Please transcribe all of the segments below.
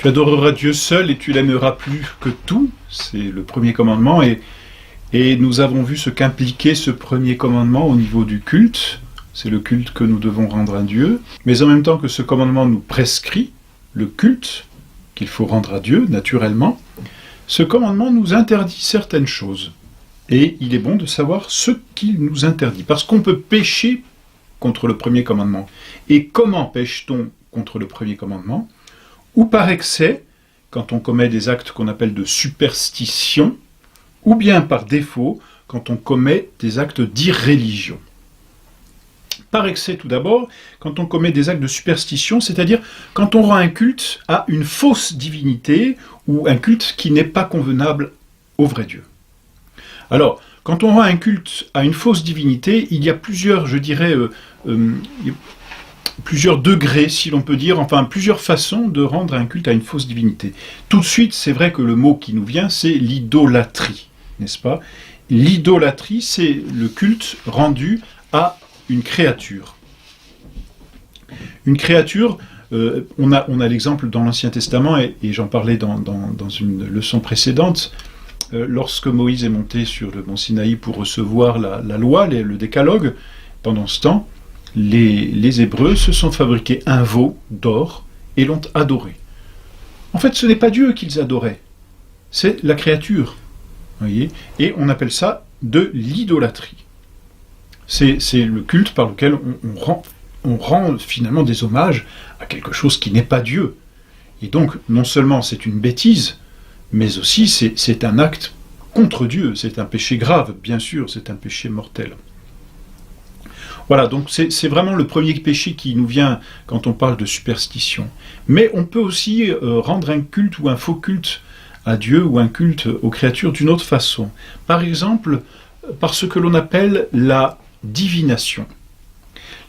Tu adoreras Dieu seul et tu l'aimeras plus que tout. C'est le premier commandement. Et nous avons vu ce qu'impliquait ce premier commandement au niveau du culte. C'est le culte que nous devons rendre à Dieu. Mais en même temps que ce commandement nous prescrit le culte qu'il faut rendre à Dieu, naturellement, ce commandement nous interdit certaines choses. Et il est bon de savoir ce qu'il nous interdit. Parce qu'on peut pécher contre le premier commandement. Et comment pêche-t-on contre le premier commandement? Ou par excès, quand on commet des actes qu'on appelle de superstition, ou bien par défaut, quand on commet des actes d'irréligion. Par excès tout d'abord, quand on commet des actes de superstition, c'est-à-dire quand on rend un culte à une fausse divinité, ou un culte qui n'est pas convenable au vrai Dieu. Alors, quand on rend un culte à une fausse divinité, il y a plusieurs, je dirais, plusieurs degrés, si l'on peut dire, enfin plusieurs façons de rendre un culte à une fausse divinité. Tout de suite, c'est vrai que le mot qui nous vient, c'est l'idolâtrie, n'est-ce pas? L'idolâtrie, c'est le culte rendu à une créature. Une créature, on a l'exemple dans l'Ancien Testament, et j'en parlais dans une leçon précédente, lorsque Moïse est monté sur le mont Sinaï pour recevoir la loi, le décalogue, pendant ce temps, les Hébreux se sont fabriqués un veau d'or et l'ont adoré. En fait, ce n'est pas Dieu qu'ils adoraient, c'est la créature. Voyez, et on appelle ça de l'idolâtrie. C'est le culte par lequel on rend finalement des hommages à quelque chose qui n'est pas Dieu. Et donc, non seulement c'est une bêtise, mais aussi c'est un acte contre Dieu, c'est un péché grave, bien sûr, c'est un péché mortel. Voilà, donc c'est vraiment le premier péché qui nous vient quand on parle de superstition. Mais on peut aussi rendre un culte ou un faux culte à Dieu ou un culte aux créatures d'une autre façon. Par exemple, par ce que l'on appelle la divination.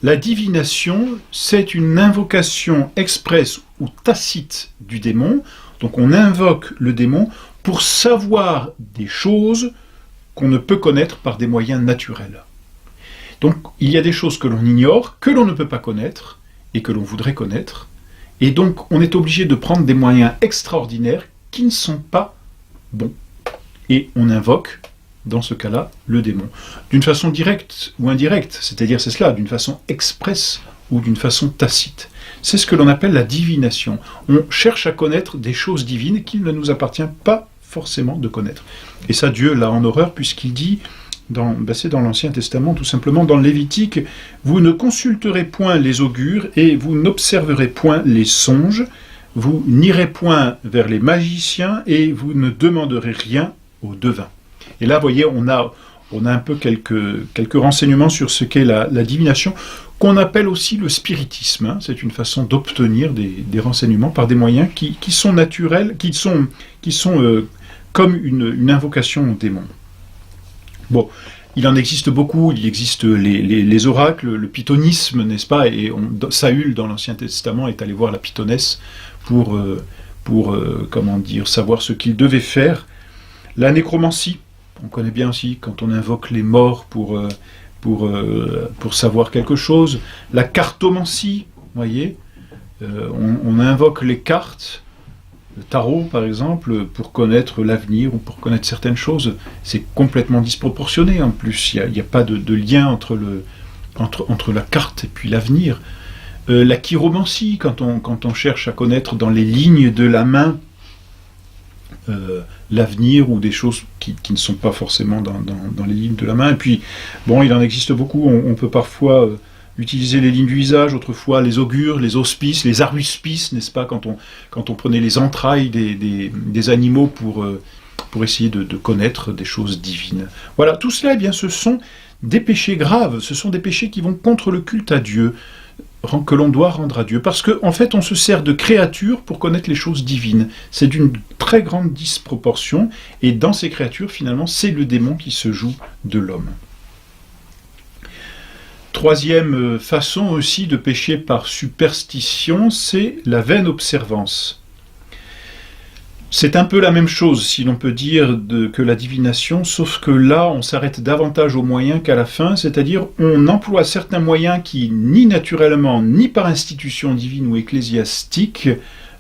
La divination, c'est une invocation expresse ou tacite du démon. Donc on invoque le démon pour savoir des choses qu'on ne peut connaître par des moyens naturels. Donc il y a des choses que l'on ignore, que l'on ne peut pas connaître, et que l'on voudrait connaître, et donc on est obligé de prendre des moyens extraordinaires qui ne sont pas bons. Et on invoque, dans ce cas-là, le démon. D'une façon directe ou indirecte, c'est-à-dire c'est cela, d'une façon expresse ou d'une façon tacite. C'est ce que l'on appelle la divination. On cherche à connaître des choses divines qu'il ne nous appartient pas forcément de connaître. Et ça, Dieu l'a en horreur, puisqu'il dit, c'est dans l'Ancien Testament, tout simplement, dans le Lévitique, « Vous ne consulterez point les augures, et vous n'observerez point les songes, vous n'irez point vers les magiciens, et vous ne demanderez rien aux devins. » Et là, vous voyez, on a un peu quelques renseignements sur ce qu'est la divination, qu'on appelle aussi le spiritisme. Hein. C'est une façon d'obtenir des renseignements par des moyens qui sont naturels, qui sont comme une invocation au démon. Bon, il en existe beaucoup, il existe les oracles, le pythonisme, n'est-ce pas? Et Saül, dans l'Ancien Testament, est allé voir la pythonesse pour savoir ce qu'il devait faire. La nécromancie, on connaît bien aussi, quand on invoque les morts pour savoir quelque chose. La cartomancie, vous voyez, on invoque les cartes, le tarot par exemple, pour connaître l'avenir ou pour connaître certaines choses. C'est complètement disproportionné en plus, il n'y a pas de lien entre la carte et puis l'avenir. La chiromancie, quand on cherche à connaître dans les lignes de la main l'avenir ou des choses qui ne sont pas forcément dans les lignes de la main. Et puis, bon, il en existe beaucoup. On peut parfois utiliser les lignes du visage, autrefois les augures, les auspices, les aruspices, n'est-ce pas, quand on prenait les entrailles des animaux pour essayer de connaître des choses divines. Voilà, tout cela, eh bien, ce sont des péchés graves, ce sont des péchés qui vont contre le culte à Dieu, que l'on doit rendre à Dieu, parce qu'en fait on se sert de créatures pour connaître les choses divines. C'est d'une très grande disproportion, et dans ces créatures, finalement, c'est le démon qui se joue de l'homme. Troisième façon aussi de pécher par superstition, c'est la vaine observance. C'est un peu la même chose, si l'on peut dire, que la divination, sauf que là, on s'arrête davantage aux moyens qu'à la fin, c'est-à-dire on emploie certains moyens qui, ni naturellement, ni par institution divine ou ecclésiastique,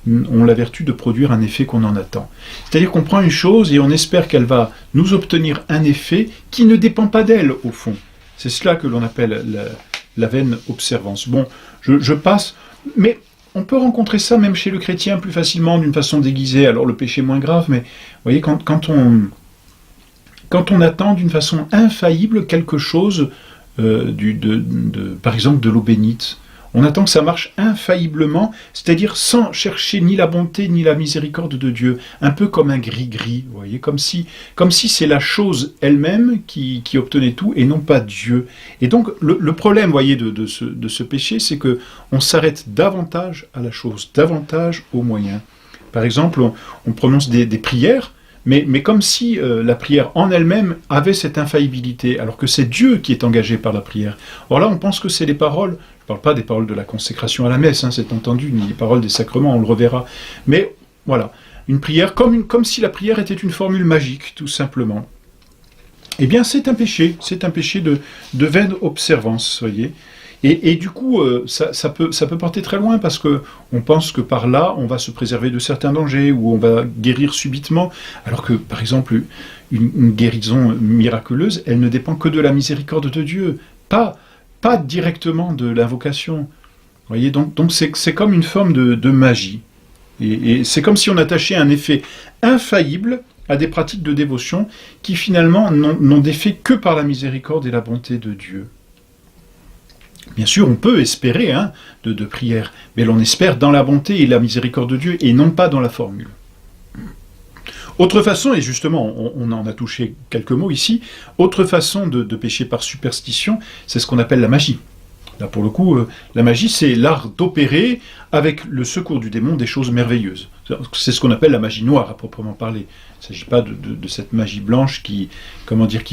ont la vertu de produire un effet qu'on en attend. C'est-à-dire qu'on prend une chose et on espère qu'elle va nous obtenir un effet qui ne dépend pas d'elle, au fond. C'est cela que l'on appelle la vaine observance. Bon, je passe, mais on peut rencontrer ça même chez le chrétien plus facilement, d'une façon déguisée. Alors le péché est moins grave, mais vous voyez, quand on attend d'une façon infaillible quelque chose, par exemple de l'eau bénite, on attend que ça marche infailliblement, c'est-à-dire sans chercher ni la bonté ni la miséricorde de Dieu, un peu comme un gris-gris, vous voyez, comme si c'est la chose elle-même qui obtenait tout et non pas Dieu. Et donc le problème, vous voyez, de ce péché, c'est que on s'arrête davantage à la chose, davantage aux moyens. Par exemple, on prononce des prières, mais comme si la prière en elle-même avait cette infaillibilité, alors que c'est Dieu qui est engagé par la prière. Or là, on pense que c'est les paroles. Je ne parle pas des paroles de la consécration à la messe, c'est entendu, ni les paroles des sacrements, on le reverra. Mais voilà, une prière comme si la prière était une formule magique, tout simplement. Eh bien, c'est un péché de vaine observance, voyez. Et du coup, ça peut porter très loin, parce qu'on pense que par là, on va se préserver de certains dangers, ou on va guérir subitement, alors que, par exemple, une guérison miraculeuse, elle ne dépend que de la miséricorde de Dieu, pas directement de l'invocation. Vous voyez, donc c'est comme une forme de magie. Et c'est comme si on attachait un effet infaillible à des pratiques de dévotion qui finalement n'ont d'effet que par la miséricorde et la bonté de Dieu. Bien sûr, on peut espérer de prière, mais l'on espère dans la bonté et la miséricorde de Dieu et non pas dans la formule. Autre façon, et justement, on en a touché quelques mots ici, autre façon de pécher par superstition, c'est ce qu'on appelle la magie. Là, pour le coup, la magie, c'est l'art d'opérer, avec le secours du démon, des choses merveilleuses. C'est ce qu'on appelle la magie noire, à proprement parler. Il ne s'agit pas de cette magie blanche qui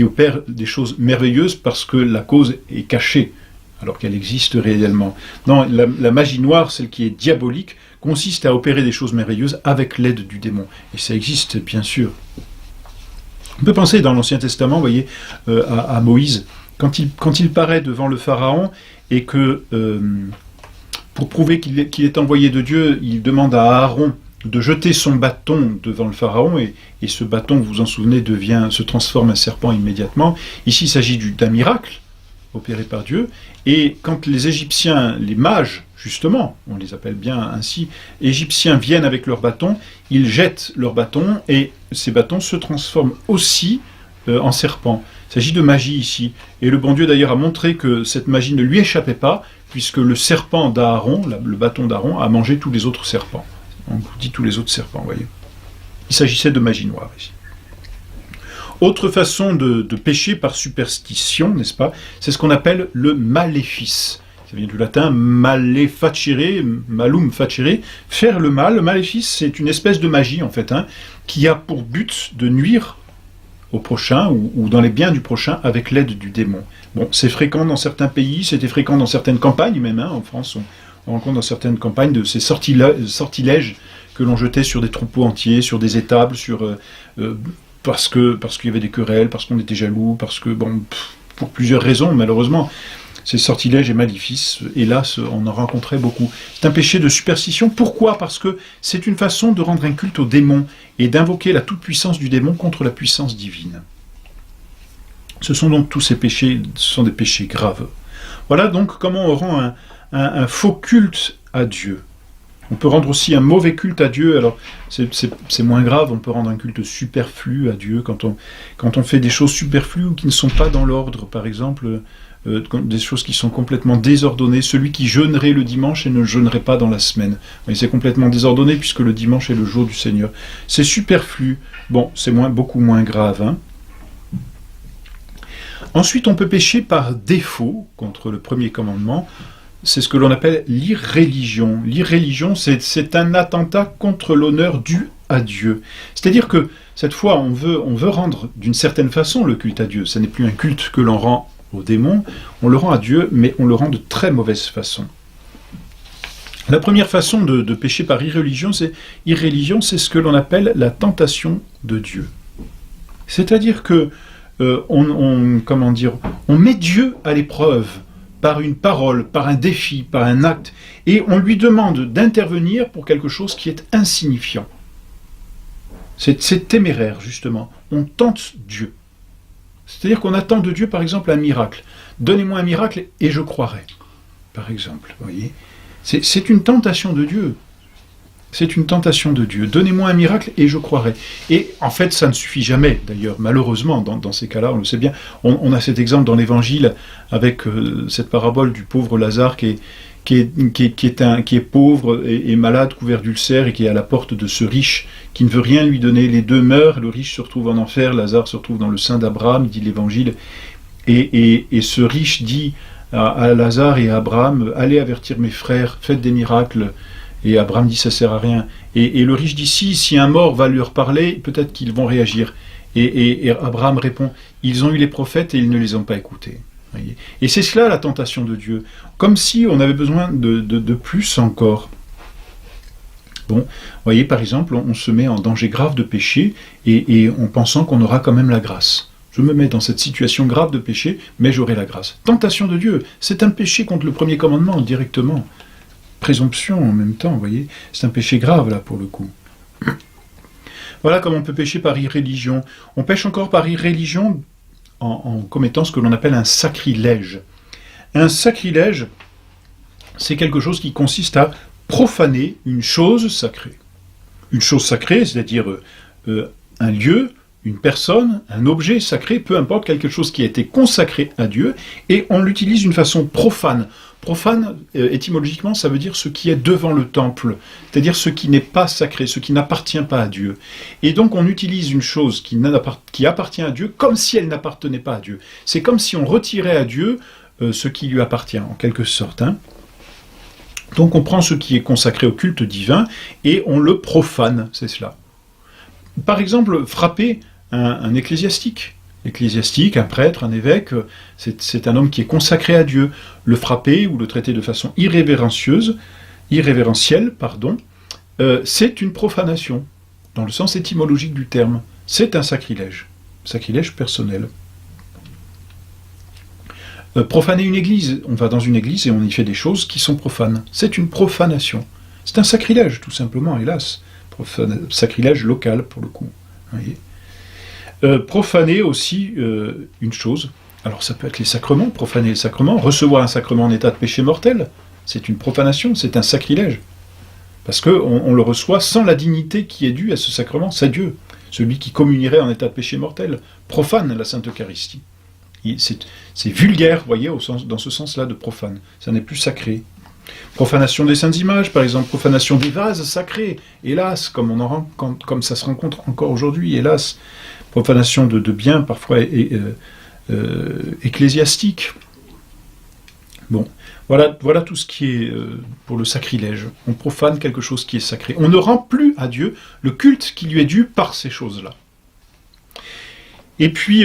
opère des choses merveilleuses parce que la cause est cachée, alors qu'elle existe réellement. Non, la magie noire, celle qui est diabolique, consiste à opérer des choses merveilleuses avec l'aide du démon. Et ça existe, bien sûr. On peut penser dans l'Ancien Testament, vous voyez, à Moïse, quand il paraît devant le Pharaon, et que, pour prouver qu'il est envoyé de Dieu, il demande à Aaron de jeter son bâton devant le Pharaon, et ce bâton, vous vous en souvenez, se transforme en serpent immédiatement. Ici, il s'agit d'un miracle opéré par Dieu, et quand les Égyptiens, les mages, justement, on les appelle bien ainsi, Égyptiens viennent avec leurs bâtons, ils jettent leurs bâtons, et ces bâtons se transforment aussi en serpents. Il s'agit de magie ici, et le bon Dieu d'ailleurs a montré que cette magie ne lui échappait pas, puisque le serpent d'Aaron, le bâton d'Aaron, a mangé tous les autres serpents. On dit tous les autres serpents, vous voyez. Il s'agissait de magie noire ici. Autre façon de pécher par superstition, n'est-ce pas? C'est ce qu'on appelle le maléfice. Ça vient du latin malefacere, malum facere, faire le mal. Le maléfice, c'est une espèce de magie, en fait, qui a pour but de nuire au prochain ou dans les biens du prochain avec l'aide du démon. Bon, c'est fréquent dans certains pays, c'était fréquent dans certaines campagnes même, en France, on rencontre dans certaines campagnes de ces sortilèges que l'on jetait sur des troupeaux entiers, sur des étables, parce qu'il y avait des querelles, parce qu'on était jaloux, parce que, pour plusieurs raisons, malheureusement, ces sortilèges et maléfices, hélas, on en rencontrait beaucoup. C'est un péché de superstition. Pourquoi? Parce que c'est une façon de rendre un culte au démon et d'invoquer la toute-puissance du démon contre la puissance divine. Ce sont donc tous ces péchés, ce sont des péchés graves. Voilà donc comment on rend un faux culte à Dieu. On peut rendre aussi un mauvais culte à Dieu, alors c'est moins grave, on peut rendre un culte superflu à Dieu quand on fait des choses superflues ou qui ne sont pas dans l'ordre, par exemple, des choses qui sont complètement désordonnées. Celui qui jeûnerait le dimanche et ne jeûnerait pas dans la semaine. Mais c'est complètement désordonné puisque le dimanche est le jour du Seigneur. C'est superflu, c'est beaucoup moins grave. Ensuite, on peut pécher par défaut contre le premier commandement. C'est ce que l'on appelle l'irréligion. L'irréligion, c'est un attentat contre l'honneur dû à Dieu. C'est-à-dire que, cette fois, on veut rendre d'une certaine façon le culte à Dieu. Ce n'est plus un culte que l'on rend au démon, on le rend à Dieu, mais on le rend de très mauvaise façon. La première façon de pécher par irréligion, c'est ce que l'on appelle la tentation de Dieu. C'est-à-dire que on met Dieu à l'épreuve par une parole, par un défi, par un acte, et on lui demande d'intervenir pour quelque chose qui est insignifiant. C'est téméraire, justement. On tente Dieu. C'est-à-dire qu'on attend de Dieu, par exemple, un miracle. Donnez-moi un miracle et je croirai, par exemple. Vous voyez, c'est une tentation de Dieu. C'est une tentation de Dieu. Donnez-moi un miracle et je croirai. Et en fait, ça ne suffit jamais, d'ailleurs, malheureusement, dans ces cas-là, on le sait bien. On a cet exemple dans l'Évangile avec cette parabole du pauvre Lazare qui est pauvre et malade, couvert d'ulcères, et qui est à la porte de ce riche qui ne veut rien lui donner. Les deux meurent, le riche se retrouve en enfer, Lazare se retrouve dans le sein d'Abraham, dit l'Évangile. Et ce riche dit à Lazare et à Abraham, allez avertir mes frères, faites des miracles. Et Abraham dit, ça sert à rien. Et le riche dit, si un mort va leur parler, peut-être qu'ils vont réagir. Et Abraham répond, ils ont eu les prophètes et ils ne les ont pas écoutés. Voyez. Et c'est cela la tentation de Dieu. Comme si on avait besoin de plus encore. Bon, voyez, par exemple, on se met en danger grave de péché et en pensant qu'on aura quand même la grâce. Je me mets dans cette situation grave de péché, mais j'aurai la grâce. Tentation de Dieu, c'est un péché contre le premier commandement, directement. Présomption en même temps, vous voyez. C'est un péché grave, là, pour le coup. Voilà comment on peut pécher par irréligion. On pêche encore par irréligion en commettant ce que l'on appelle un sacrilège. Un sacrilège, c'est quelque chose qui consiste à profaner une chose sacrée. Une chose sacrée, c'est-à-dire un lieu, une personne, un objet sacré, peu importe, quelque chose qui a été consacré à Dieu, et on l'utilise d'une façon profane. Profane, étymologiquement, ça veut dire ce qui est devant le temple, c'est-à-dire ce qui n'est pas sacré, ce qui n'appartient pas à Dieu. Et donc on utilise une chose qui appartient à Dieu comme si elle n'appartenait pas à Dieu. C'est comme si on retirait à Dieu ce qui lui appartient, en quelque sorte. Hein. Donc on prend ce qui est consacré au culte divin et on le profane, c'est cela. Par exemple, frapper un ecclésiastique. L'ecclésiastique, un prêtre, un évêque, c'est un homme qui est consacré à Dieu. Le frapper ou le traiter de façon irrévérentielle, c'est une profanation, dans le sens étymologique du terme. C'est un sacrilège personnel. Profaner une église, on va dans une église et on y fait des choses qui sont profanes. C'est une profanation. C'est un sacrilège, tout simplement, hélas. Sacrilège local, pour le coup. Vous voyez. Profaner aussi une chose, alors ça peut être les sacrements, profaner les sacrements, recevoir un sacrement en état de péché mortel, c'est une profanation, c'est un sacrilège. Parce qu'on le reçoit sans la dignité qui est due à ce sacrement, c'est Dieu. Celui qui communierait en état de péché mortel profane la Sainte Eucharistie. C'est vulgaire, vous voyez, dans ce sens-là de profane. Ça n'est plus sacré. Profanation des saintes images, par exemple, profanation des vases sacrés, hélas, comme ça se rencontre encore aujourd'hui, hélas. Profanation de biens, parfois ecclésiastiques. Bon, voilà tout ce qui est pour le sacrilège. On profane quelque chose qui est sacré. On ne rend plus à Dieu le culte qui lui est dû par ces choses-là. Et puis,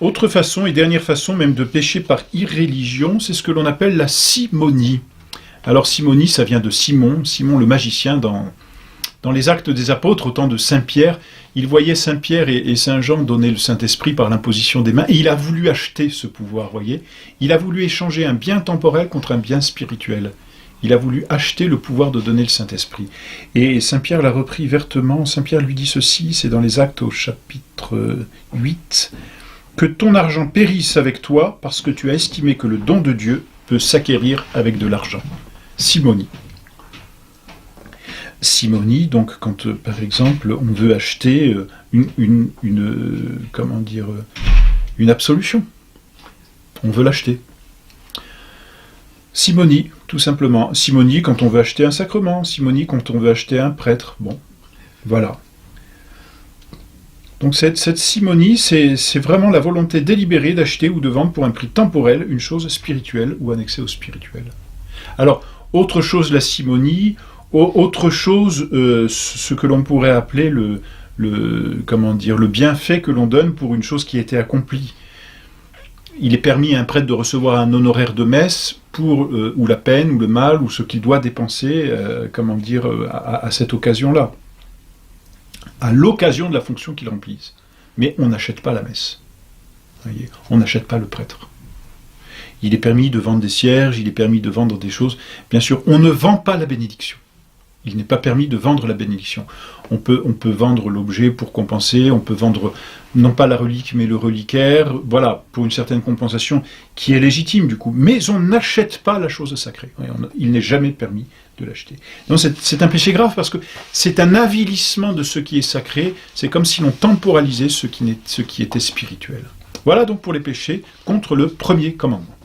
autre façon, et dernière façon même de pécher par irréligion, c'est ce que l'on appelle la simonie. Alors simonie, ça vient de Simon le magicien, dans les Actes des Apôtres, au temps de Saint-Pierre, il voyait Saint-Pierre et Saint-Jean donner le Saint-Esprit par l'imposition des mains, et il a voulu acheter ce pouvoir, voyez. Il a voulu échanger un bien temporel contre un bien spirituel. Il a voulu acheter le pouvoir de donner le Saint-Esprit. Et Saint-Pierre l'a repris vertement. Saint-Pierre lui dit ceci, c'est dans les Actes au chapitre 8, « Que ton argent périsse avec toi, parce que tu as estimé que le don de Dieu peut s'acquérir avec de l'argent. » Simonie. Simonie, donc, quand, par exemple, on veut acheter une absolution. On veut l'acheter. Simonie, tout simplement. Simonie, quand on veut acheter un sacrement. Simonie, quand on veut acheter un prêtre. Bon, voilà. Donc, cette simonie, c'est vraiment la volonté délibérée d'acheter ou de vendre pour un prix temporel une chose spirituelle ou annexée au spirituel. Alors, autre chose, la simonie... Autre chose, ce que l'on pourrait appeler le bienfait que l'on donne pour une chose qui a été accomplie. Il est permis à un prêtre de recevoir un honoraire de messe pour ou la peine, ou le mal, ou ce qu'il doit dépenser, à cette occasion-là. À l'occasion de la fonction qu'il remplisse. Mais on n'achète pas la messe. Voyez, on n'achète pas le prêtre. Il est permis de vendre des cierges, il est permis de vendre des choses. Bien sûr, on ne vend pas la bénédiction. Il n'est pas permis de vendre la bénédiction. On peut vendre l'objet pour compenser, on peut vendre non pas la relique mais le reliquaire, voilà, pour une certaine compensation qui est légitime du coup. Mais on n'achète pas la chose sacrée. Il n'est jamais permis de l'acheter. Donc c'est un péché grave parce que c'est un avilissement de ce qui est sacré. C'est comme si l'on temporalisait ce qui était spirituel. Voilà donc pour les péchés contre le premier commandement.